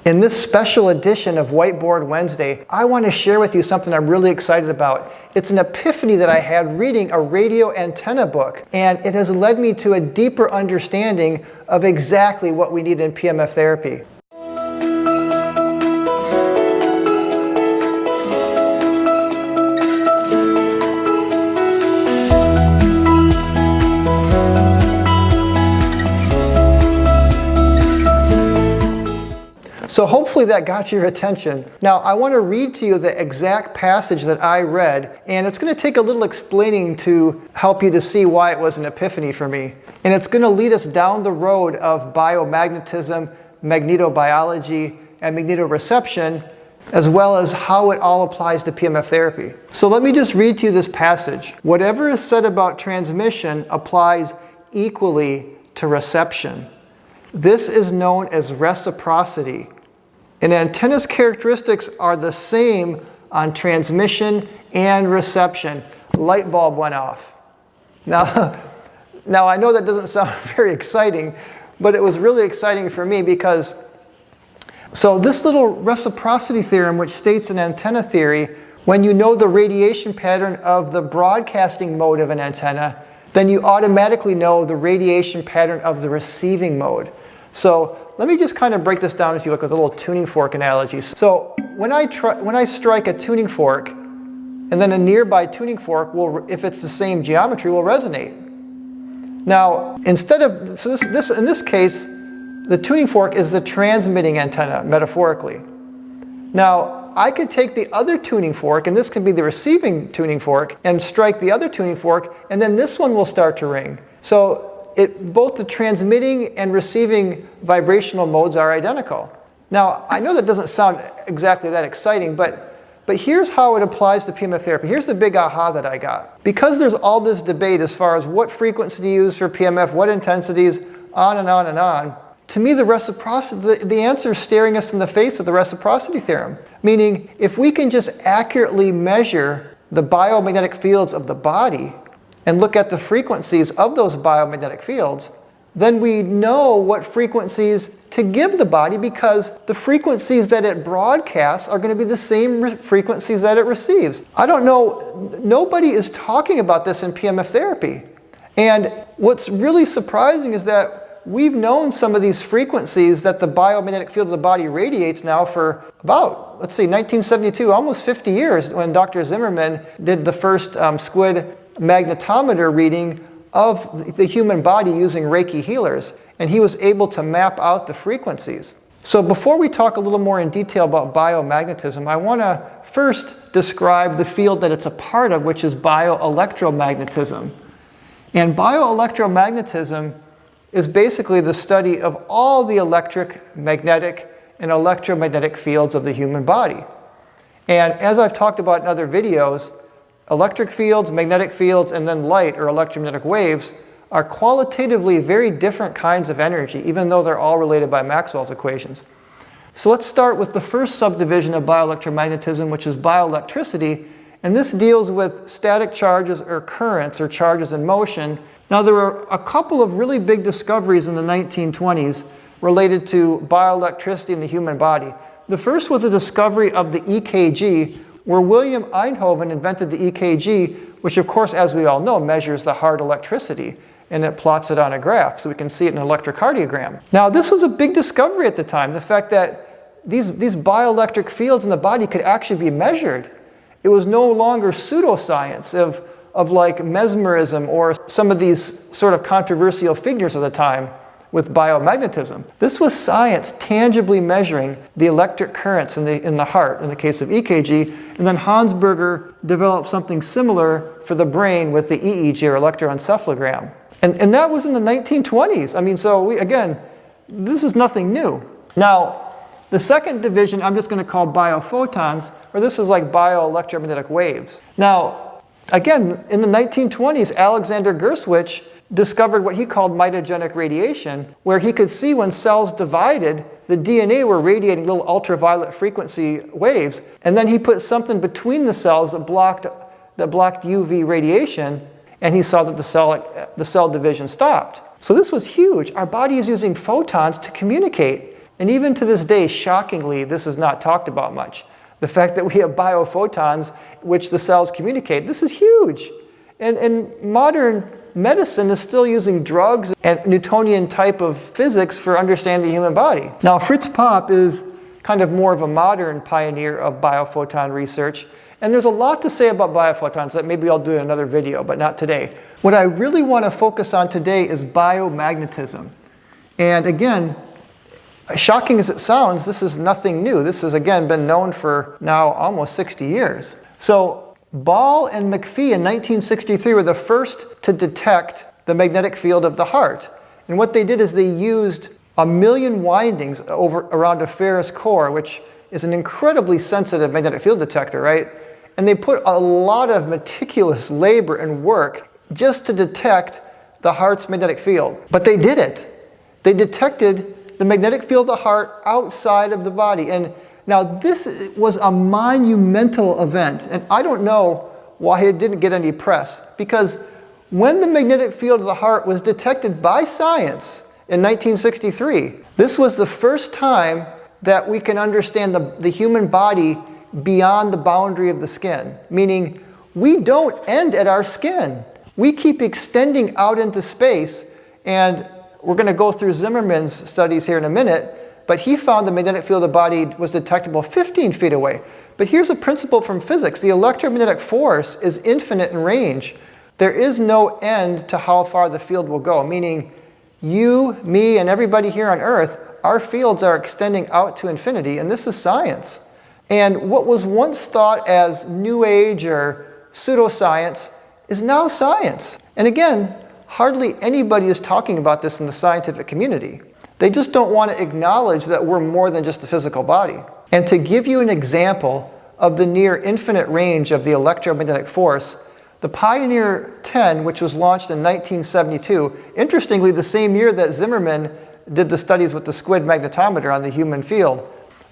In this special edition of Whiteboard Wednesday, I want to share with you something I'm really excited about. It's an epiphany that I had reading a radio antenna book, and it has led me to a deeper understanding of exactly what we need in PEMF therapy. So hopefully that got your attention. Now I want to read to you the exact passage that I read, and it's going to take a little explaining to help you to see why it was an epiphany for me. And it's going to lead us down the road of biomagnetism, magnetobiology, and magnetoreception, as well as how it all applies to PEMF therapy. So let me just read to you this passage. Whatever is said about transmission applies equally to reception. This is known as reciprocity. An antenna's characteristics are the same on transmission and reception. Light bulb went off. Now I know that doesn't sound very exciting, but it was really exciting for me because, so this little reciprocity theorem, which states in antenna theory, when you know the radiation pattern of the broadcasting mode of an antenna, then you automatically know the radiation pattern of the receiving mode. So let me just kind of break this down to you like with a little tuning fork analogy. So when I strike a tuning fork, and then a nearby tuning fork will, if it's the same geometry, will resonate. Now, instead of, so in this case, the tuning fork is the transmitting antenna, metaphorically. Now, I could take the other tuning fork, and this can be the receiving tuning fork, and strike the other tuning fork, and then this one will start to ring. So both the transmitting and receiving vibrational modes are identical. Now, I know that doesn't sound exactly that exciting, but here's how it applies to PEMF therapy. Here's the big aha that I got. Because there's all this debate as far as what frequency to use for PEMF, what intensities, on and on and on, to me the reciprocity, the answer is staring us in the face of the reciprocity theorem. Meaning, if we can just accurately measure the biomagnetic fields of the body, and look at the frequencies of those biomagnetic fields, then we know what frequencies to give the body because the frequencies that it broadcasts are going to be the same frequencies that it receives. I don't know, nobody is talking about this in PEMF therapy. And what's really surprising is that we've known some of these frequencies that the biomagnetic field of the body radiates now for about, let's see, 1972, almost 50 years when Dr. Zimmerman did the first squid magnetometer reading of the human body using Reiki healers, and he was able to map out the frequencies. So before we talk a little more in detail about biomagnetism, I want to first describe the field that it's a part of, which is bioelectromagnetism. And bioelectromagnetism is basically the study of all the electric, magnetic, and electromagnetic fields of the human body. And as I've talked about in other videos, electric fields, magnetic fields, and then light or electromagnetic waves are qualitatively very different kinds of energy, even though they're all related by Maxwell's equations. So let's start with the first subdivision of bioelectromagnetism, which is bioelectricity, and this deals with static charges or currents or charges in motion. Now there were a couple of really big discoveries in the 1920s related to bioelectricity in the human body. The first was the discovery of the EKG, where William Einthoven invented the EKG, which of course, as we all know, measures the heart electricity, and it plots it on a graph, so we can see it in an electrocardiogram. Now, this was a big discovery at the time, the fact that these bioelectric fields in the body could actually be measured. It was no longer pseudoscience of like mesmerism or some of these sort of controversial figures of the time with biomagnetism. This was science tangibly measuring the electric currents in the heart, in the case of EKG, and then Hansberger developed something similar for the brain with the EEG or electroencephalogram. And that was in the 1920s. I mean, so again, this is nothing new. Now, the second division I'm just going to call biophotons, or this is like bioelectromagnetic waves. Now, again, in the 1920s, Alexander Gerswich discovered what he called mitogenic radiation, where he could see when cells divided, the DNA were radiating little ultraviolet frequency waves, and then he put something between the cells that blocked UV radiation, and he saw that the cell division stopped. So this was huge. Our body is using photons to communicate. And even to this day, shockingly, this is not talked about much. The fact that we have biophotons which the cells communicate, this is huge. And modern medicine is still using drugs and Newtonian type of physics for understanding the human body. Now, Fritz Popp is kind of more of a modern pioneer of biophoton research. And there's a lot to say about biophotons that maybe I'll do in another video, but not today. What I really want to focus on today is biomagnetism. And again, shocking as it sounds, this is nothing new. This has, again, been known for now almost 60 years. So Ball and McPhee in 1963 were the first to detect the magnetic field of the heart. And what they did is they used 1 million windings around a ferrous core, which is an incredibly sensitive magnetic field detector, right? And they put a lot of meticulous labor and work just to detect the heart's magnetic field. But they did it. They detected the magnetic field of the heart outside of the body. And now this was a monumental event. And I don't know why it didn't get any press. Because when the magnetic field of the heart was detected by science in 1963, this was the first time that we can understand the human body beyond the boundary of the skin, meaning we don't end at our skin. We keep extending out into space, and we're going to go through Zimmerman's studies here in a minute, but he found the magnetic field of the body was detectable 15 feet away. But here's a principle from physics. The electromagnetic force is infinite in range. There is no end to how far the field will go, meaning you, me, and everybody here on Earth, our fields are extending out to infinity, and this is science. And what was once thought as New Age or pseudoscience is now science. And again, hardly anybody is talking about this in the scientific community. They just don't want to acknowledge that we're more than just a physical body. And to give you an example of the near infinite range of the electromagnetic force, the Pioneer 10, which was launched in 1972, interestingly the same year that Zimmerman did the studies with the squid magnetometer on the human field.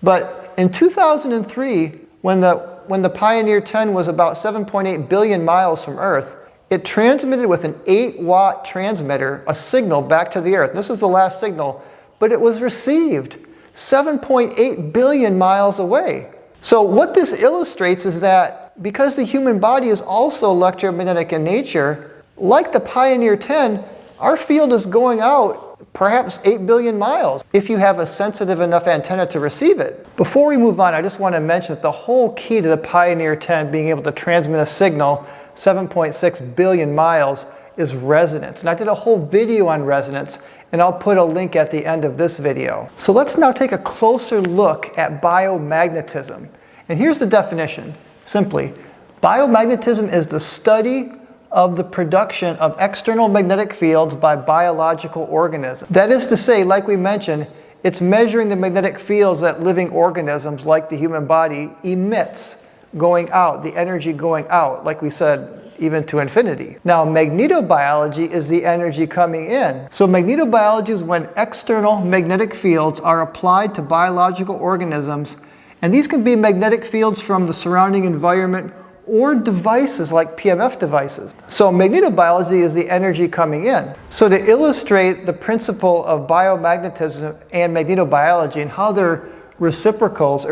But in 2003, when the Pioneer 10 was about 7.8 billion miles from Earth, it transmitted with an 8-watt transmitter a signal back to the Earth. This was the last signal, but it was received 7.8 billion miles away. So what this illustrates is that because the human body is also electromagnetic in nature, like the Pioneer 10, our field is going out perhaps 8 billion miles if you have a sensitive enough antenna to receive it. Before we move on, I just want to mention that the whole key to the Pioneer 10 being able to transmit a signal 7.6 billion miles is resonance. And I did a whole video on resonance, and I'll put a link at the end of this video. So let's now take a closer look at biomagnetism. And here's the definition. Simply, biomagnetism is the study of the production of external magnetic fields by biological organisms. That is to say, like we mentioned, it's measuring the magnetic fields that living organisms like the human body emits going out, the energy going out, like we said, even to infinity. Now, magnetobiology is the energy coming in. So magnetobiology is when external magnetic fields are applied to biological organisms, and these can be magnetic fields from the surrounding environment or devices like PEMF devices. So magnetobiology is the energy coming in. So to illustrate the principle of biomagnetism and magnetobiology and how they're reciprocals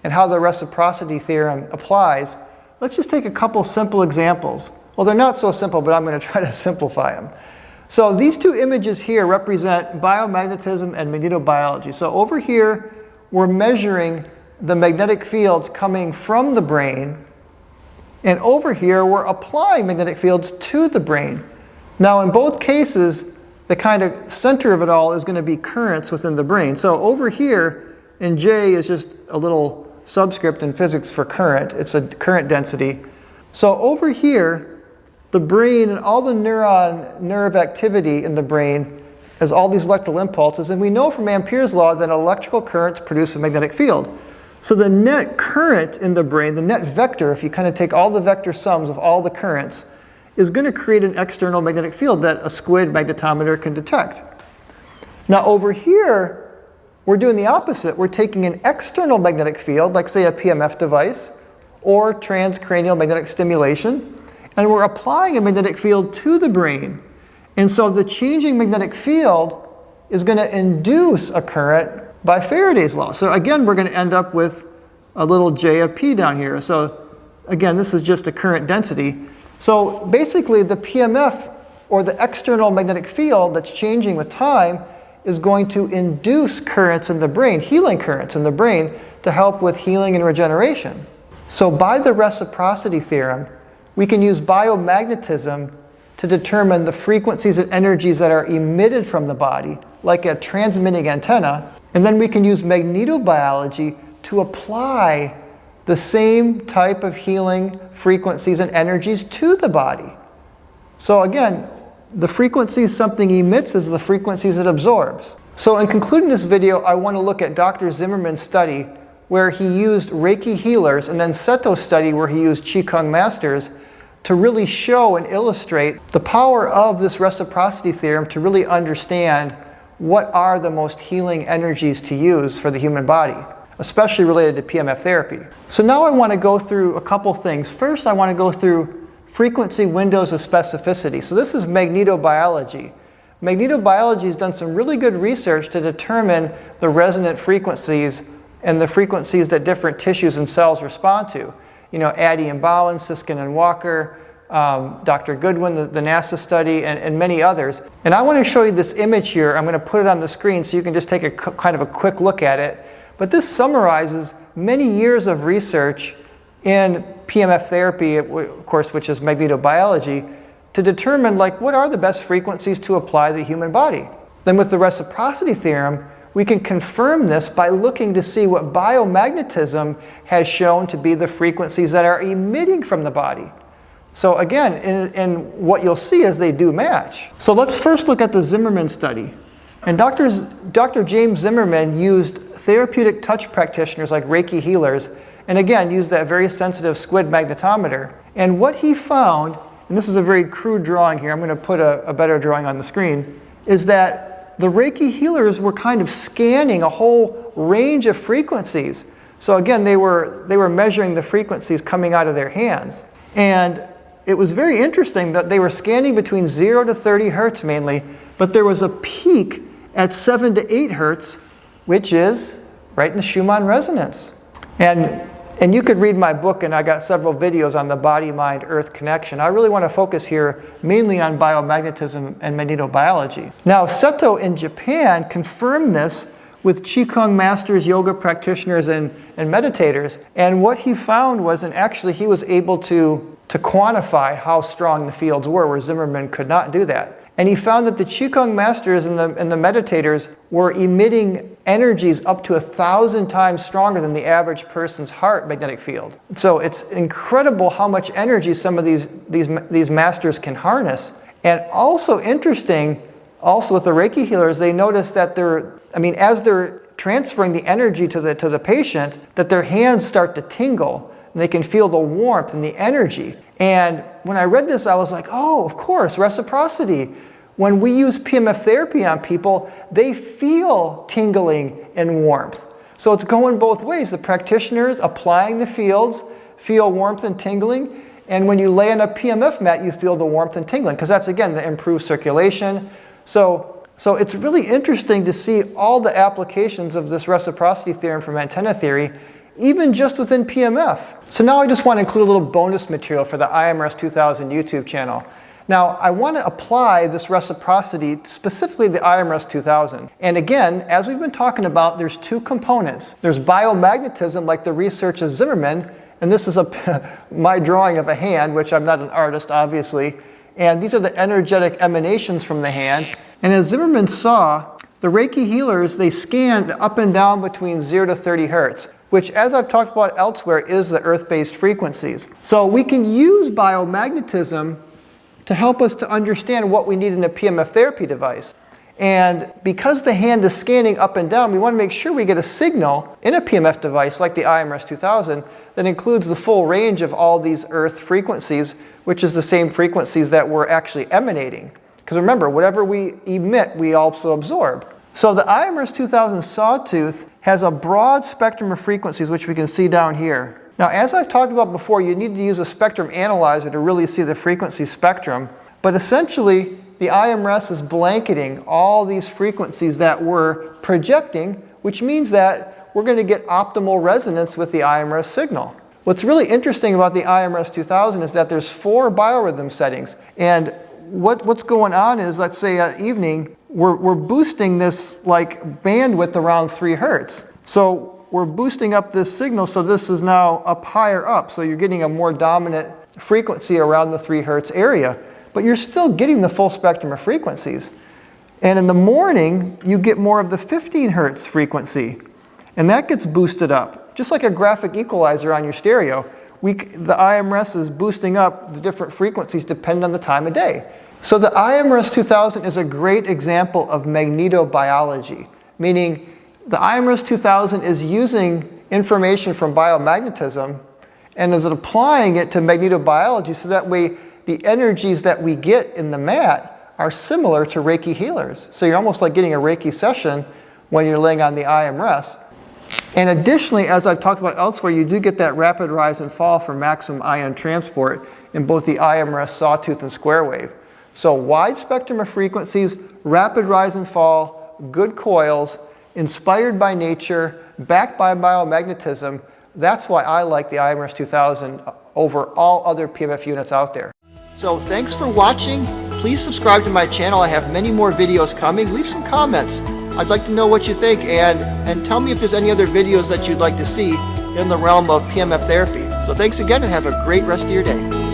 and how the reciprocity theorem applies, let's just take a couple simple examples. Well, they're not so simple, but I'm going to try to simplify them. So these two images here represent biomagnetism and magnetobiology. So over here, we're measuring the magnetic fields coming from the brain, and over here, we're applying magnetic fields to the brain. Now, in both cases, the kind of center of it all is going to be currents within the brain. So over here, and J is just a little subscript in physics for current. It's a current density. So over here, the brain and all the nerve activity in the brain has all these electrical impulses. And we know from Ampere's law that electrical currents produce a magnetic field. So the net current in the brain, the net vector, if you kind of take all the vector sums of all the currents, is going to create an external magnetic field that a squid magnetometer can detect. Now over here, we're doing the opposite. We're taking an external magnetic field, like say a PEMF device, or transcranial magnetic stimulation, and we're applying a magnetic field to the brain. And so the changing magnetic field is going to induce a current by Faraday's law. So again, we're going to end up with a little J of P down here. So again, this is just a current density. So basically the PMF, or the external magnetic field that's changing with time, is going to induce currents in the brain, healing currents in the brain, to help with healing and regeneration. So by the reciprocity theorem, we can use biomagnetism to determine the frequencies and energies that are emitted from the body, like a transmitting antenna, and then we can use magnetobiology to apply the same type of healing frequencies and energies to the body. So again, the frequencies something emits is the frequencies it absorbs. So in concluding this video, I want to look at Dr. Zimmerman's study where he used Reiki healers, and then Seto's study where he used Qigong masters to really show and illustrate the power of this reciprocity theorem to really understand what are the most healing energies to use for the human body, especially related to PMF therapy. So now I want to go through a couple things. First, I want to go through frequency windows of specificity. So this is magnetobiology. Magnetobiology has done some really good research to determine the resonant frequencies and the frequencies that different tissues and cells respond to. You know, Addy and Bowen, Siskin and Walker, Dr. Goodwin, the NASA study, and many others. And I want to show you this image here. I'm going to put it on the screen so you can just take a kind of a quick look at it. But this summarizes many years of research in PMF therapy, of course, which is magnetobiology, to determine what are the best frequencies to apply to the human body. Then with the reciprocity theorem, we can confirm this by looking to see what biomagnetism has shown to be the frequencies that are emitting from the body. So again, and what you'll see is they do match. So let's first look at the Zimmerman study. And Dr. James Zimmerman used therapeutic touch practitioners like Reiki healers, and again, used that very sensitive squid magnetometer. And what he found, and this is a very crude drawing here, I'm going to put a better drawing on the screen, is that the Reiki healers were kind of scanning a whole range of frequencies. So again, they were measuring the frequencies coming out of their hands. And it was very interesting that they were scanning between 0 to 30 hertz mainly, but there was a peak at 7 to 8 hertz, which is right in the Schumann resonance. And you could read my book, and I got several videos on the body-mind-earth connection. I really want to focus here mainly on biomagnetism and magnetobiology. Now, Seto in Japan confirmed this with Qigong masters, yoga practitioners, and meditators. And what he found was, and actually he was able to quantify how strong the fields were, where Zimmerman could not do that. And he found that the Qigong masters and the meditators were emitting energies up to 1,000 times stronger than the average person's heart magnetic field. So it's incredible how much energy some of these masters can harness. And also interesting, also with the Reiki healers, they noticed that as they're transferring the energy to the patient, that their hands start to tingle, and they can feel the warmth and the energy. And when I read this, I was like, oh, of course, reciprocity. When we use PMF therapy on people, they feel tingling and warmth. So it's going both ways. The practitioners applying the fields feel warmth and tingling, and when you lay on a PMF mat, you feel the warmth and tingling, because that's, again, the improved circulation. So it's really interesting to see all the applications of this reciprocity theorem from antenna theory, even just within PMF. So now I just want to include a little bonus material for the iMRS 2000 YouTube channel. Now, I want to apply this reciprocity specifically to the iMRS 2000. And again, as we've been talking about, there's two components. There's biomagnetism, like the research of Zimmerman, and this is my drawing of a hand, which I'm not an artist, obviously. And these are the energetic emanations from the hand. And as Zimmerman saw, the Reiki healers, they scanned up and down between 0 to 30 hertz, which, as I've talked about elsewhere, is the earth-based frequencies. So we can use biomagnetism to help us to understand what we need in a PMF therapy device. And because the hand is scanning up and down, we want to make sure we get a signal in a PMF device like the iMRS 2000 that includes the full range of all these earth frequencies, which is the same frequencies that we're actually emanating. Because remember, whatever we emit, we also absorb. So the iMRS 2000 sawtooth has a broad spectrum of frequencies, which we can see down here. Now, as I've talked about before, you need to use a spectrum analyzer to really see the frequency spectrum. But essentially, the iMRS is blanketing all these frequencies that we're projecting which means that we're going to get optimal resonance with the iMRS signal. What's really interesting about the iMRS 2000 is that there's 4 biorhythm settings. And what's going on is, let's say at evening, we're boosting this like bandwidth around 3 hertz. So we're boosting up this signal, so this is now up higher up. So you're getting a more dominant frequency around the 3 hertz area. But you're still getting the full spectrum of frequencies. And in the morning, you get more of the 15 hertz frequency. And that gets boosted up, just like a graphic equalizer on your stereo. The iMRS is boosting up the different frequencies depending on the time of day. So the iMRS 2000 is a great example of magnetobiology, meaning the iMRS 2000 is using information from biomagnetism and is applying it to magnetobiology, so that way the energies that we get in the mat are similar to Reiki healers. So you're almost like getting a Reiki session when you're laying on the iMRS. And additionally, as I've talked about elsewhere, you do get that rapid rise and fall for maximum ion transport in both the iMRS sawtooth and square wave. So wide spectrum of frequencies, rapid rise and fall, good coils, inspired by nature, backed by biomagnetism. That's why I like the iMRS 2000 over all other PEMF units out there. So thanks for watching. Please subscribe to my channel. I have many more videos coming. Leave some comments. I'd like to know what you think, and tell me if there's any other videos that you'd like to see in the realm of PEMF therapy. So thanks again, and have a great rest of your day.